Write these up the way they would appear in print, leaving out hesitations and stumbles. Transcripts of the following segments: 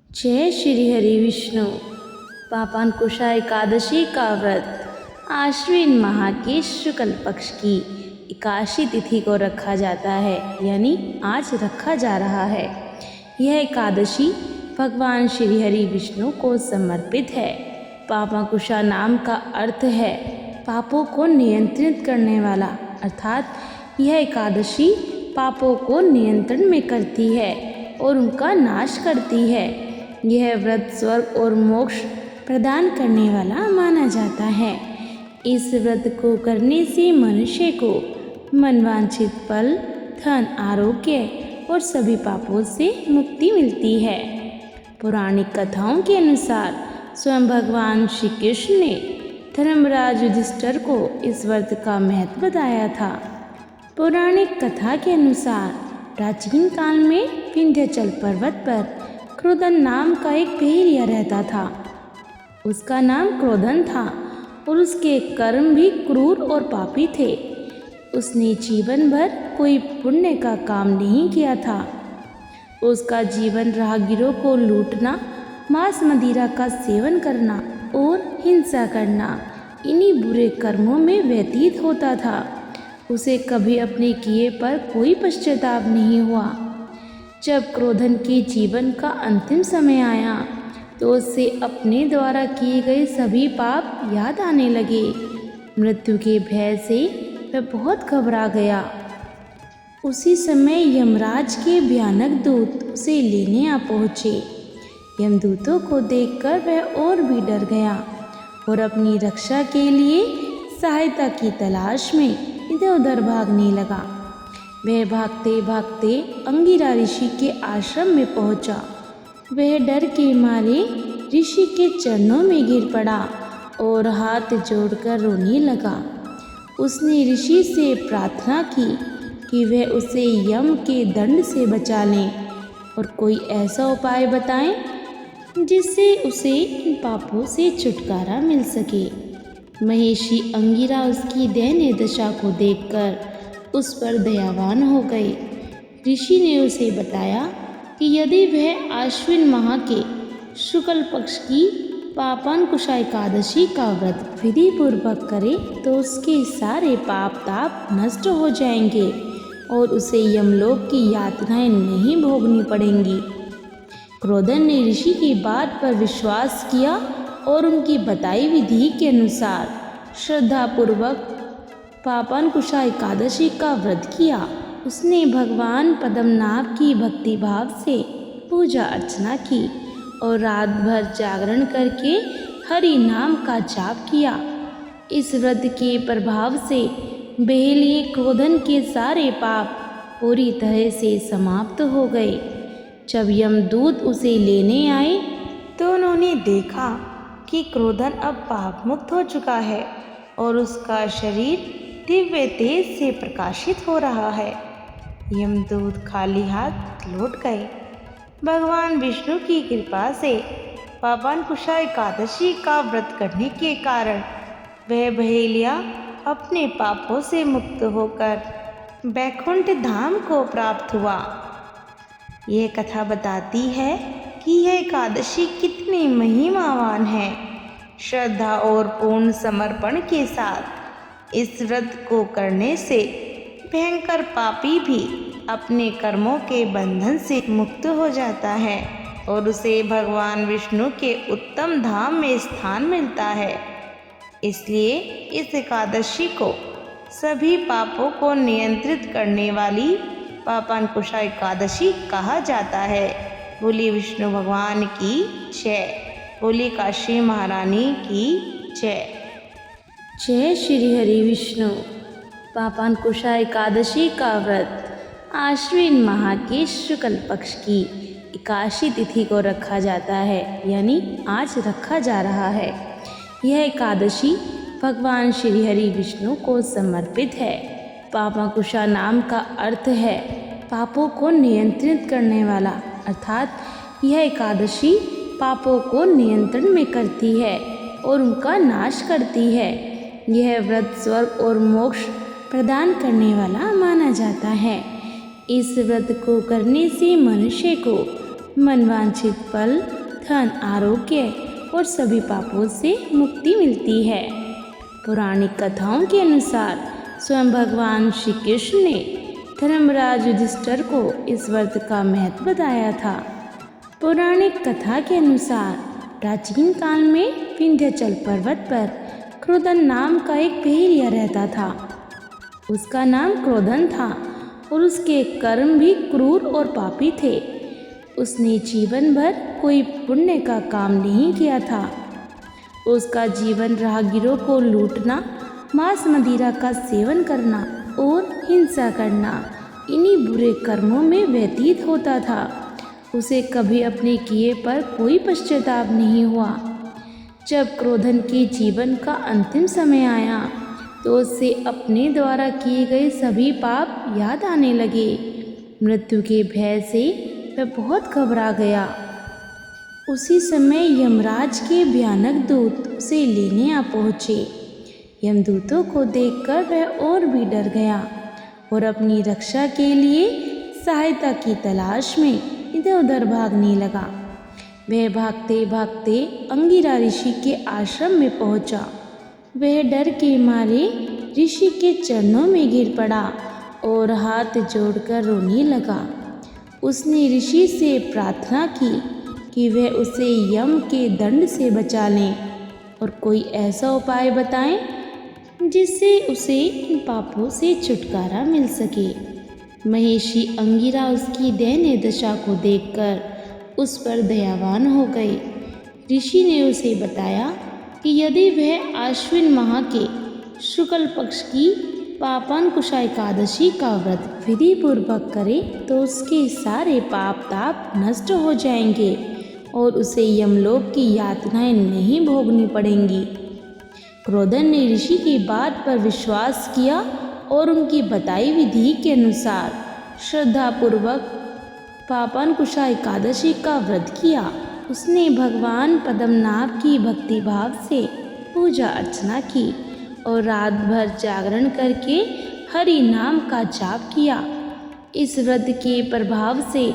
जय श्री हरि विष्णु। पापांकुशा एकादशी का व्रत आश्विन माह के शुक्ल पक्ष की एकादशी तिथि को रखा जाता है, यानी आज रखा जा रहा है। यह एकादशी भगवान श्री हरि विष्णु को समर्पित है। पापांकुशा नाम का अर्थ है पापों को नियंत्रित करने वाला, अर्थात यह एकादशी पापों को नियंत्रण में करती है और उनका नाश करती है। यह व्रत स्वर्ग और मोक्ष प्रदान करने वाला माना जाता है। इस व्रत को करने से मनुष्य को मनवांछित फल, धन, आरोग्य और सभी पापों से मुक्ति मिलती है। पौराणिक कथाओं के अनुसार स्वयं भगवान श्री कृष्ण ने धर्मराज युधिष्ठिर को इस व्रत का महत्व बताया था। पौराणिक कथा के अनुसार प्राचीन काल में विंध्याचल पर्वत पर क्रोधन नाम का एक भेड़िया रहता था। उसका नाम क्रोधन था और उसके कर्म भी क्रूर और पापी थे। उसने जीवन भर कोई पुण्य का काम नहीं किया था। उसका जीवन राहगीरों को लूटना, मांस मदिरा का सेवन करना और हिंसा करना, इन्हीं बुरे कर्मों में व्यतीत होता था। उसे कभी अपने किए पर कोई पश्चाताप नहीं हुआ। जब क्रोधन के जीवन का अंतिम समय आया तो उसे अपने द्वारा किए गए सभी पाप याद आने लगे। मृत्यु के भय से वह बहुत घबरा गया। उसी समय यमराज के भयानक दूत उसे लेने आ पहुँचे। यमदूतों को देखकर वह और भी डर गया और अपनी रक्षा के लिए सहायता की तलाश में इधर उधर भागने लगा। वह भागते भागते अंगिरा ऋषि के आश्रम में पहुंचा। वह डर के मारे ऋषि के चरणों में गिर पड़ा और हाथ जोड़कर रोने लगा। उसने ऋषि से प्रार्थना की कि वह उसे यम के दंड से बचा लें और कोई ऐसा उपाय बताएं जिससे उसे इन पापों से छुटकारा मिल सके। महेशी अंगिरा उसकी दयनीय दशा को देखकर उस पर दयावान हो गए। ऋषि ने उसे बताया कि यदि वह आश्विन माह के शुक्ल पक्ष की पापांकुशा एकादशी का व्रत विधि पूर्वक करे तो उसके सारे पाप ताप नष्ट हो जाएंगे और उसे यमलोक की यातनाएं नहीं भोगनी पड़ेंगी। क्रोधन ने ऋषि की बात पर विश्वास किया और उनकी बताई विधि के अनुसार श्रद्धापूर्वक पापांकुशा एकादशी का व्रत किया। उसने भगवान पद्मनाभ की भक्ति भाव से पूजा अर्चना की और रात भर जागरण करके हरि नाम का जाप किया। इस व्रत के प्रभाव से बेहलिए क्रोधन के सारे पाप पूरी तरह से समाप्त हो गए। जब यमदूत उसे लेने आए तो उन्होंने देखा कि क्रोधन अब पाप मुक्त हो चुका है और उसका शरीर दिव्य तेज से प्रकाशित हो रहा है। यमदूत खाली हाथ लौट गए। भगवान विष्णु की कृपा से पापांकुशा एकादशी का व्रत करने के कारण वह बहेलिया अपने पापों से मुक्त होकर बैकुंठ धाम को प्राप्त हुआ। यह कथा बताती है कि यह एकादशी कितनी महिमावान है। श्रद्धा और पूर्ण समर्पण के साथ इस व्रत को करने से भयंकर पापी भी अपने कर्मों के बंधन से मुक्त हो जाता है और उसे भगवान विष्णु के उत्तम धाम में स्थान मिलता है। इसलिए इस एकादशी को सभी पापों को नियंत्रित करने वाली पापांकुशा एकादशी कहा जाता है। बोली विष्णु भगवान की जय। बोली काशी महारानी की जय। जय श्री हरि विष्णु। पापांकुशा एकादशी का व्रत आश्विन माह के शुक्ल पक्ष की एकादशी तिथि को रखा जाता है, यानी आज रखा जा रहा है। यह एकादशी भगवान श्री हरि विष्णु को समर्पित है। पापांकुशा नाम का अर्थ है पापों को नियंत्रित करने वाला, अर्थात यह एकादशी पापों को नियंत्रण में करती है और उनका नाश करती है। यह व्रत स्वर्ग और मोक्ष प्रदान करने वाला माना जाता है। इस व्रत को करने से मनुष्य को मनवांछित फल, धन, आरोग्य और सभी पापों से मुक्ति मिलती है। पौराणिक कथाओं के अनुसार स्वयं भगवान श्री कृष्ण ने धर्मराज युधिष्ठिर को इस व्रत का महत्व बताया था। पौराणिक कथा के अनुसार प्राचीन काल में विंध्याचल पर्वत पर क्रोधन नाम का एक बहेलिया रहता था। उसका नाम क्रोधन था और उसके कर्म भी क्रूर और पापी थे। उसने जीवन भर कोई पुण्य का काम नहीं किया था। उसका जीवन राहगीरों को लूटना, मांस मदिरा का सेवन करना और हिंसा करना, इन्हीं बुरे कर्मों में व्यतीत होता था। उसे कभी अपने किए पर कोई पश्चाताप नहीं हुआ। जब क्रोधन के जीवन का अंतिम समय आया तो उसे अपने द्वारा किए गए सभी पाप याद आने लगे। मृत्यु के भय से वह बहुत घबरा गया। उसी समय यमराज के भयानक दूत उसे लेने आ पहुँचे। यमदूतों को देखकर वह और भी डर गया और अपनी रक्षा के लिए सहायता की तलाश में इधर उधर भागने लगा। वह भागते भागते अंगिरा ऋषि के आश्रम में पहुंचा। वह डर के मारे ऋषि के चरणों में गिर पड़ा और हाथ जोड़कर रोने लगा। उसने ऋषि से प्रार्थना की कि वह उसे यम के दंड से बचा लें और कोई ऐसा उपाय बताएं जिससे उसे इन पापों से छुटकारा मिल सके। महेशी अंगिरा उसकी दयनीय दशा को देखकर उस पर दयावान हो गए। ऋषि ने उसे बताया कि यदि वह आश्विन माह के शुक्ल पक्ष की पापांकुशा एकादशी का व्रत विधि पूर्वक करे तो उसके सारे पाप ताप नष्ट हो जाएंगे और उसे यमलोक की यातनाएं नहीं भोगनी पड़ेंगी। क्रोधन ने ऋषि की बात पर विश्वास किया और उनकी बताई विधि के अनुसार श्रद्धापूर्वक पापांकुशा एकादशी का व्रत किया। उसने भगवान पद्मनाभ की भक्ति भाव से पूजा अर्चना की और रात भर जागरण करके हरि नाम का जाप किया। इस व्रत के प्रभाव से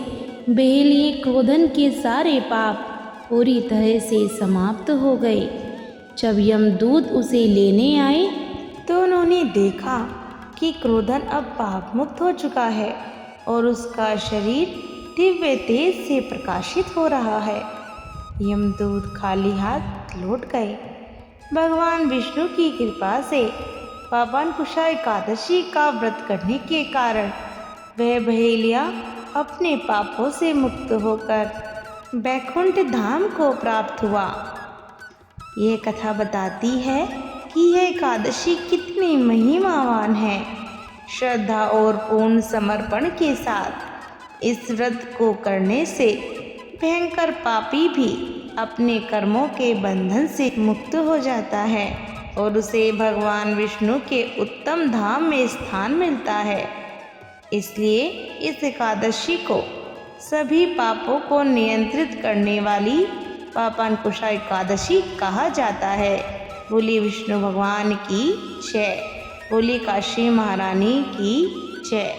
बहेलिए क्रोधन के सारे पाप पूरी तरह से समाप्त हो गए। जब यमदूत उसे लेने आए तो उन्होंने देखा कि क्रोधन अब पाप मुक्त हो चुका है और उसका शरीर दिव्य तेज से प्रकाशित हो रहा है। यमदूत खाली हाथ लौट गए। भगवान विष्णु की कृपा से पापांकुशा एकादशी का व्रत करने के कारण वह बहेलिया अपने पापों से मुक्त होकर बैकुंठ धाम को प्राप्त हुआ। यह कथा बताती है कि यह एकादशी कितनी महिमावान है। श्रद्धा और पूर्ण समर्पण के साथ इस व्रत को करने से भयंकर पापी भी अपने कर्मों के बंधन से मुक्त हो जाता है और उसे भगवान विष्णु के उत्तम धाम में स्थान मिलता है। इसलिए इस एकादशी को सभी पापों को नियंत्रित करने वाली पापांकुशा एकादशी कहा जाता है। बोली विष्णु भगवान की जय। बोली काशी महारानी की जय।